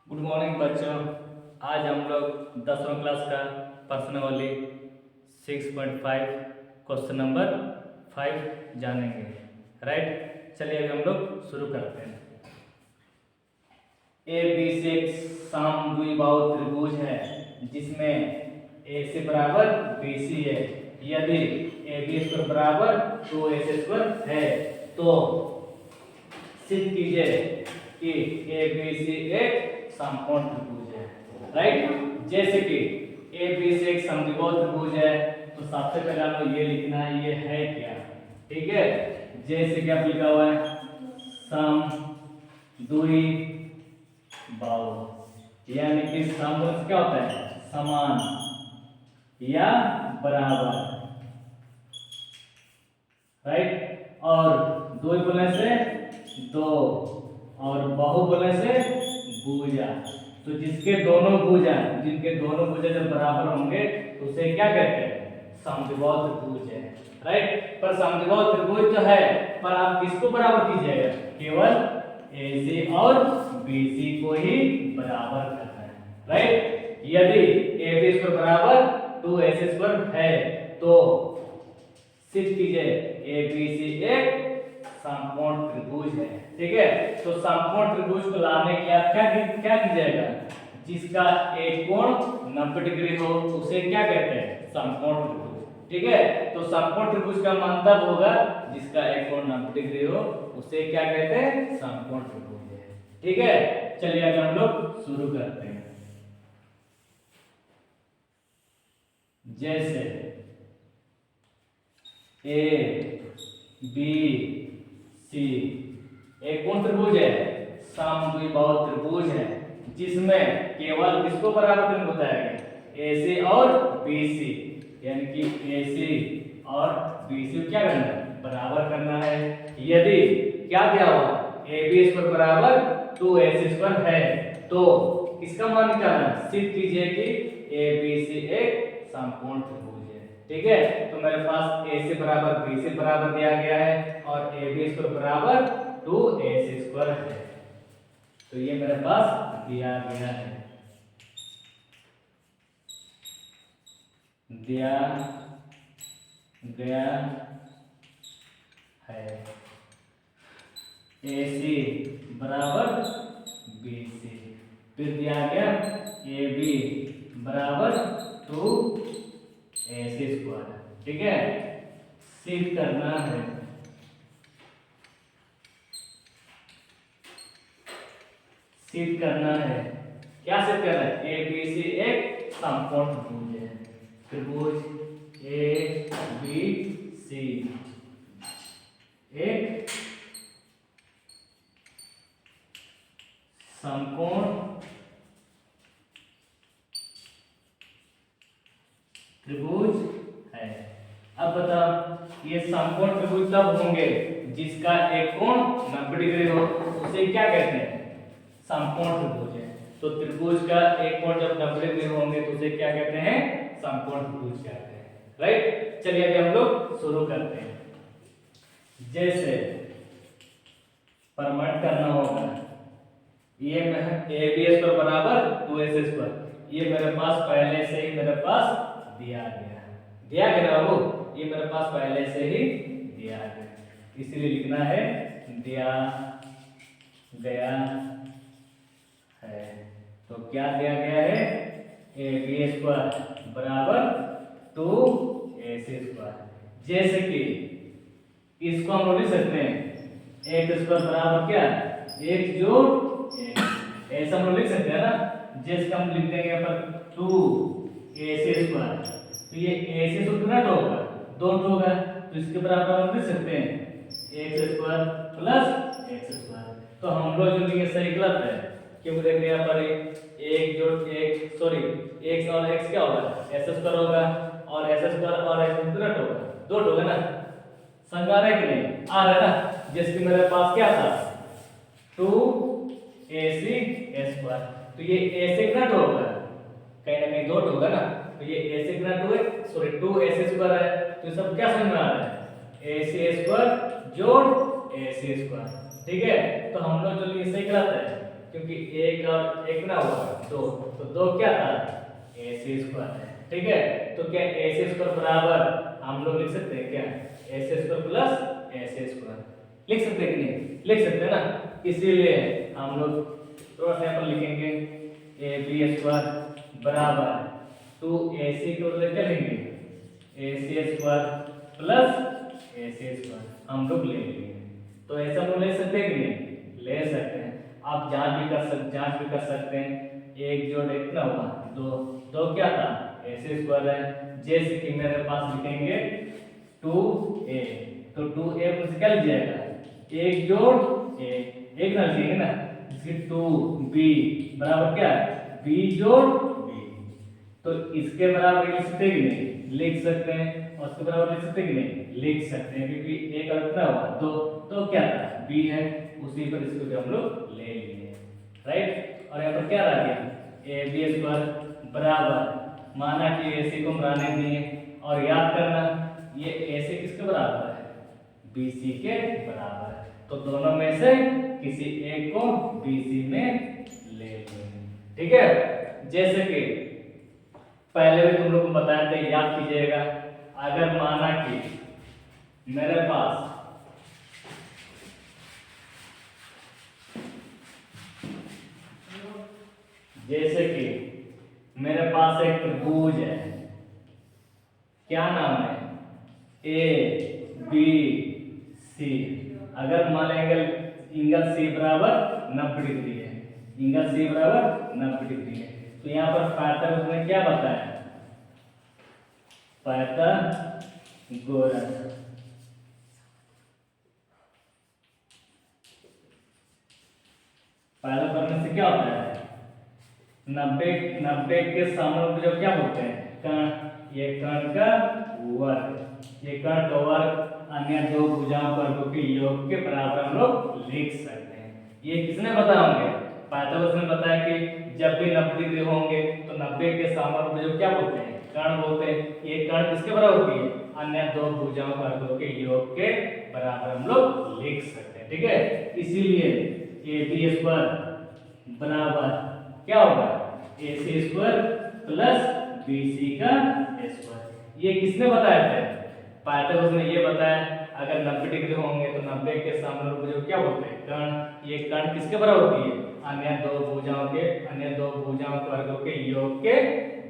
Good morning बच्चों। आज हम लोग 10वीं क्लास का पर्सनल 6.5 क्वेश्चन नंबर 5 जानेंगे। राइट, चलिए अभी हम लोग शुरू करते हैं। ए बी से एक समद्विबाहु त्रिभुज है जिसमें ए से बराबर बी सी है। यदि ए बी स्क्वायर बराबर 2ac स्क्वायर है तो सिद्ध कीजिए कि ए बी सी एक समकोण त्रिभुज है। राइट, जैसे कि ए बी सी एक समद्विबाहु त्रिभुज है तो सबसे पहले आपको ये लिखना है ये है क्या। ठीक है, जैसे कि आप लिखा हुआ है समद्विबाहु, यानी कि सम क्या होता है समान या बराबर। राइट, और दो बोलने से दो और बाहु बोलने से भुजा। तो जिनके दोनों भुजा जब बराबर होंगे तो उसे क्या कहते हैं समद्विबाहु त्रिभुज है। राइट, पर समद्विबाहु त्रिभुज जो है पर आप किसको बराबर कीजिएगा, केवल AC और BC को ही बराबर करना है। राइट, यदि AB स्क्वायर बराबर 2AC स्क्वायर है तो सिद्ध कीजिए ABC एक समकोण त्रिभुज है। ठीक है, तो समकोण त्रिभुज को लाने के लिए आप क्या कीजिएगा, जिसका एक कोण 90 डिग्री हो उसे क्या कहते हैं समकोण त्रिभुज। ठीक है, तो समकोण त्रिभुज का मतलब होगा जिसका एक कोण 90 डिग्री हो उसे क्या कहते हैं समकोण त्रिभुज है। ठीक है, चलिए अब हम लोग शुरू करते हैं। जैसे ए बी सी एक कोण त्रिभुज है, समद्विबाहु त्रिभुज है जिसमें केवल किसको बराबर करना बताया AC और BC, यानी कि AC और BC को क्या करना है बराबर करना है। यदि क्या दिया हुआ AB स्क्वायर बराबर 2AC स्क्वायर है तो इसका मान निकालना है। सिद्ध कीजिए कि ABC एक समकोण त्रिभुज है। ठीक है, तो मेरे पास A से बराबर B से बराबर दिया गया है और AB स्क्वायर बराबर 2AC स्क्वायर है, तो ये मेरे पास दिया गया है। AC बराबर BC, फिर दिया गया AB बराबर 2AC स्क्वायर। ठीक है, सिद्ध करना है। सिद्ध करना है, क्या सिद्ध करना है ABC एक समकोण त्रिभुज है। त्रिभुज ABC एक समकोण त्रिभुज है। अब बताओ ये समकोण त्रिभुज तब होंगे जिसका एक कोण 90 डिग्री हो उसे क्या कहते हैं समकोण त्रिभुज है। तो त्रिभुज का एक कोण जब 90 डिग्री होंगे तो उसे क्या कहते हैं समकोण त्रिभुज कहते हैं। राइट, चलिए अभी हम लोग शुरू करते हैं। जैसे प्रमाण करना होगा ये AB स्क्वायर बराबर 2AC स्क्वायर, ये मेरे पास पहले से ही मेरे पास दिया गया ना बाबू, ये मेरे पास पहले से ही दिया गया, इसलिए लिखना है दिया गया है। तो क्या दिया गया है AB स्क्वायर बराबर 2AC स्क्वायर। जैसे कि इसको हम लोग लिख सकते हैं एक स्क्वायर बराबर क्या एक जोड़ एक, ऐसा हम लोग लिख सकते हैं ना। जैसे हम लिख देंगे यहाँ पर 2AC स्क्वायर, तो ये AC स्क्वायर कितना होगा 2 होगा, तो इसके बराबर हम लिख सकते हैं x square plus x square. तो हम लोग जो लिखे सही गलत है क्योंकि देखिए यहाँ पर एक जोड़ एक सॉरी x और x क्या होगा s स्क्वायर होगा और s स्क्वायर और x कितना होगा 2 होगा ना। समझ आ रहा है कि नहीं आ रहा है ना। जैसे कि मेरे पास क्या था 2AC स्क्वायर, तो ये a से कितना होगा कहीं ना कहीं 2 होगा ना, तो ये a से कितना 2AC स्क्वायर है, तो सब क्या समझ में आ रहा है AC स्क्वायर जोड़ AC स्क्वायर। ठीक है, तो हम लोग जो लिए सही गलत है क्योंकि एक और एक ना हुआ दो, तो दो क्या था AC स्क्वायर है। ठीक है, तो क्या AC स्क्वायर बराबर हम लोग लिख सकते हैं क्या AC square plus AC square लिख सकते हैं कि नहीं लिख सकते हैं ना। इसीलिए हम लोग थोड़ा सा यहाँ पर लिखेंगे AB स्क्वायर बराबर 2AC को लेकर लेंगे AC square plus AC square हम लोग ले लेंगे। तो ऐसा हम लोग ले सकते हैं कि नहीं ले सकते हैं। आप जांच भी कर सकते हैं। एक जोड़ एक ना हुआ दो, दो क्या था AC स्क्वायर है। जैसे कि मेरे पास लिखेंगे 2A, तो 2A मुझे क्या लिख जाएगा एक जोड़ एक ना लिखेंगे ना, जिसकी 2B बराबर क्या है B जोड़ B। तो इसके बराबर लिख सकते हैं कि नहीं लिख सकते हैं, और उसके बराबर लिख सकते हैं कि नहीं लिख सकते हैं, क्योंकि एक और कितना हुआ दो, तो क्या था B है, उसी पर इसको भी हम लोग ले लिए राइट। और यहाँ पर क्या रह गया AB स्क्वायर बराबर माना कि AC को हम रहने दिए, और याद करना ये AC किसके बराबर है BC के बराबर है। तो दोनों में से किसी एक को BC में ले लेंगे। ठीक है, जैसे कि पहले भी तुम लोग को बताया था याद कीजिएगा। अगर माना कि मेरे पास जैसे कि मेरे पास एक त्रिभुज है, क्या नाम है ABC। अगर मान लेंगे एंगल C बराबर 90 डिग्री है, एंगल C बराबर 90 डिग्री है, तो यहाँ पर पाइथागोरस ने क्या बताया पाइथागोरस पहला करने से क्या होता है 90 के सामने जो क्या बोलते हैं कर्ण, ये कर्ण का वर्ग, ये कर्ण का वर्ग अन्य दो भुजाओं वर्गों के योग के बराबर हम लोग लिख सकते हैं। ये किसने बताया होंगे पाइथागोरस ने बताया कि जब भी 90 डिग्री होंगे तो 90 के सामने जो क्या बोलते हैं कर्ण बोलते हैं। ये कर्ण किसके बराबर होती है अन्य दो भुजाओं वर्गों के योग के बराबर हम लोग लिख सकते हैं। ठीक है, इसीलिए AB स्क्वायर बराबर क्या होगा AC स्क्वायर प्लस BC का स्क्वायर। ये किसने बताया था पाइथागोरस ने ये बताया। अगर 90 डिग्री होंगे तो 90 के सामने जो क्या बोलते हैं कर्ण, ये कर्ण किसके बराबर होती है अन्य दो भुजाओं के वर्गों के योग के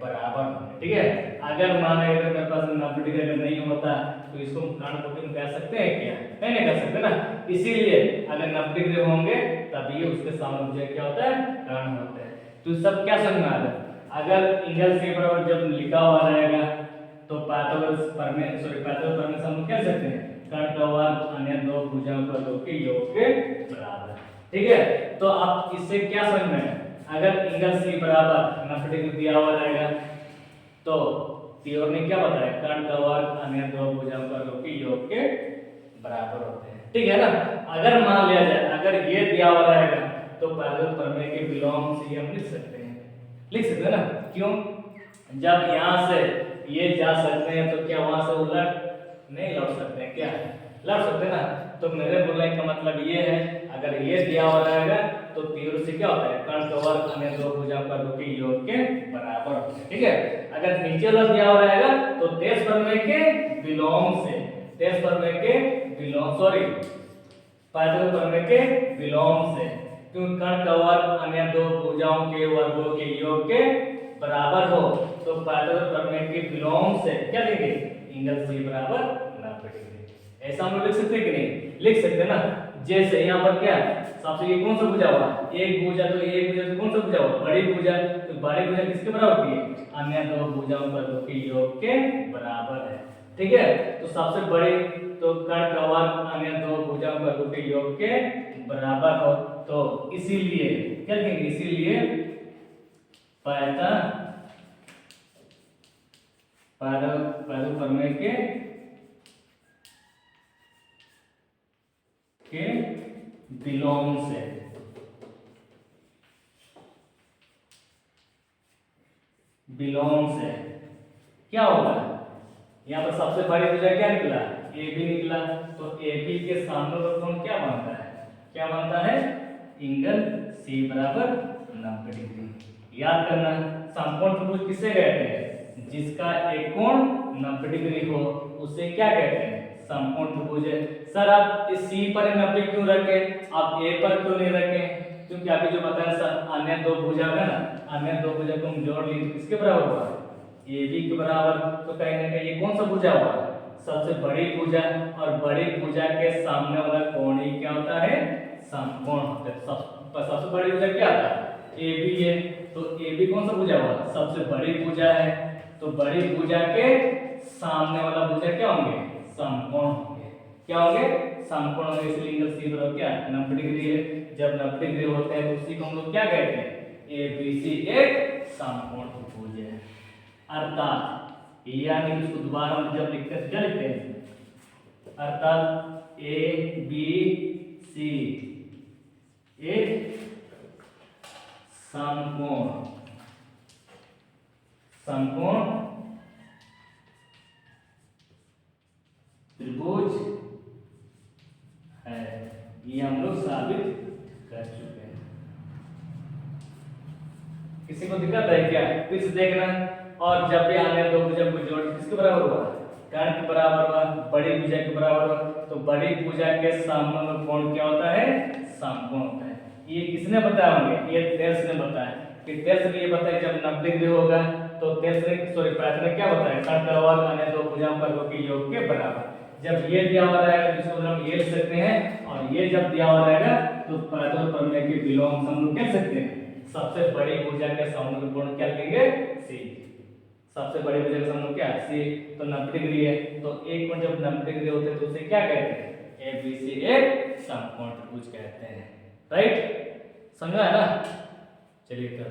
बराबर होंगे। ठीक है, अगर मान लीजिए मेरे पास 90 डिग्री अगर नहीं होता तो इसको हम कर्ण कोटि में कह सकते हैं क्या नहीं कर सकते ना। इसीलिए अगर 90 डिग्री होंगे तभी उसके सामने मुझे क्या होता है कर्ण होता है। तो सब क्या समझ में आ रहा है, अगर एंगल C बराबर जब लिखा हुआ रहेगा तो पाइथागोरस प्रमेय से हम कह सकते हैं कर्ण का वर्ग अन्य दो भुजाओं के वर्गों के योग के बराबर। ठीक है, तो आप इससे क्या समझ में है, अगर एंगल C बराबर 90 डिग्री दिया हुआ रहेगा तो थ्योरम ने क्या बताया कर्ण का वर्ग अन्य दो भुजाओं के वर्गों के योग के बराबर होते हैं। ठीक है ना, अगर मान लिया जाए अगर ये दिया हुआ रहेगा तो पाइथागोरस प्रमेय के बिलोंग से हम लिख सकते हैं ना। क्यों, जब यहाँ से ये जा सकते हैं तो क्या वहां से उलट नहीं लौट सकते हैं क्या लौट सकते हैं ना। तो मेरे बोलने का मतलब ये है अगर ये दिया हुआ रहेगा तो थ्योरम से क्या होता है कर्ण का वर्ग अन्य दो भुजाओं के वर्गों के योग के बराबर होता है। ठीक है, अगर नीचे वाला दिया हुआ रहेगा तो तेज प्रमेय के बिलोंग से पाइथागोरस प्रमेय के बिलोंग से, क्योंकि कर्ण का वर्ग अन्य दो भुजाओं के वर्गों के योग के बराबर हो तो पाइथागोरस प्रमेय के बिलोंग से क्या लेंगे एंगल C बराबर 90 डिग्री। ऐसा हम लोग लिख सकते हैं कि नहीं लिख सकते हैं ना। जैसे यहाँ पर क्या सबसे ये कौन सा भुजा हुआ एक भुजा, तो एक भुजा तो कौन सा भुजा हुआ बड़ी भुजा, तो बड़ी भुजा किसके बराबर होती है अन्य दो भुजाओं वर्गों के योग के बराबर है। ठीक है, तो सबसे बड़े तो कर्ण का वर्ग अन्य दो भुजाओं वर्गों के योग के बराबर हो, तो इसीलिए क्या लिखेंगे इसीलिए पाइथागोरस प्रमेय के बिलोंग से क्या होगा यहाँ पर सबसे बड़ी भुजा क्या निकला AB निकला, तो AB के सामने का कोण क्या बनता है एंगल सी बराबर 90 डिग्री। याद करना, समकोण त्रिभुज किसे कहते हैं? जिसका एक कोण 90 डिग्री हो उसे क्या कहते हैं? समकोण त्रिभुज है। सर आप इस सी पर 90 क्यों रखे, आप ए पर क्यों नहीं रखे? क्योंकि अभी जो बताया सर अन्य दो भुजा है ना, अन्य दो भुजा को हम जोड़ लिए किसके बराबर हुआ? ए बी के बराबर। तो कहीं ना कहीं ये कौन सा भुजा हुआ? सबसे बड़ी भुजा, और बड़ी भुजा के सामने वाला कोण ही क्या होता है? समकोण होता है। सबसे बड़ी भुजा क्या था? ए बी है, तो ए बी कौन सा भुजा हुआ? सबसे बड़ी भुजा है। तो बड़ी भुजा के सामने वाला भुजा क्या होंगे? समकोण होंगे। क्या होंगे? समकोण होंगे। इसलिए इनका सी बराबर क्या 90 डिग्री है। जब 90 डिग्री होते हैं तो उसी को हम लोग क्या कहते हैं? ए बी सी एक समकोण त्रिभुज है। अर्थात यानी उसको दोबारा हम जब लिखते हैं क्या लिखते हैं? अर्थात ए बी सी एक समकोण त्रिभुज है। ये हम लोग साबित कर चुके हैं। किसी को दिक्कत है क्या? फिर से देखना। और जब भी आने दो भुजा को जोड़ किसके बराबर हुआ? कर्ण के बराबर हुआ, बड़ी भुजा के बराबर हुआ। तो बड़ी भुजा के सामने में कोण क्या होता है? समकोण होता है। ये किसने बताया होंगे? ये तेर्स ने बताया। कि तेर्स ने ये बताया जब 90 डिग्री होगा तो तेर्स ने पैथ ने क्या बताया? कर्ण का और अन्य दो भुजाओं का के योग के बराबर। जब ये दिया हुआ रहेगा तो इसको हम ये लिख सकते हैं, और ये जब दिया हुआ रहेगा तो पाइथागोरस प्रमेय के विलोम हम लोग कह सकते हैं। सबसे बड़ी भुजा के सामने कोण क्या लिखेंगे? सी। सबसे बड़ी भुजा का समकोण क्या है? सी। तो 90 डिग्री है, तो एक कोण जब 90 डिग्री होते हैं तो उसे क्या कहते हैं? ए बी सी एक समकोण त्रिभुज कहते हैं। राइट, समझा है ना? चलिए तो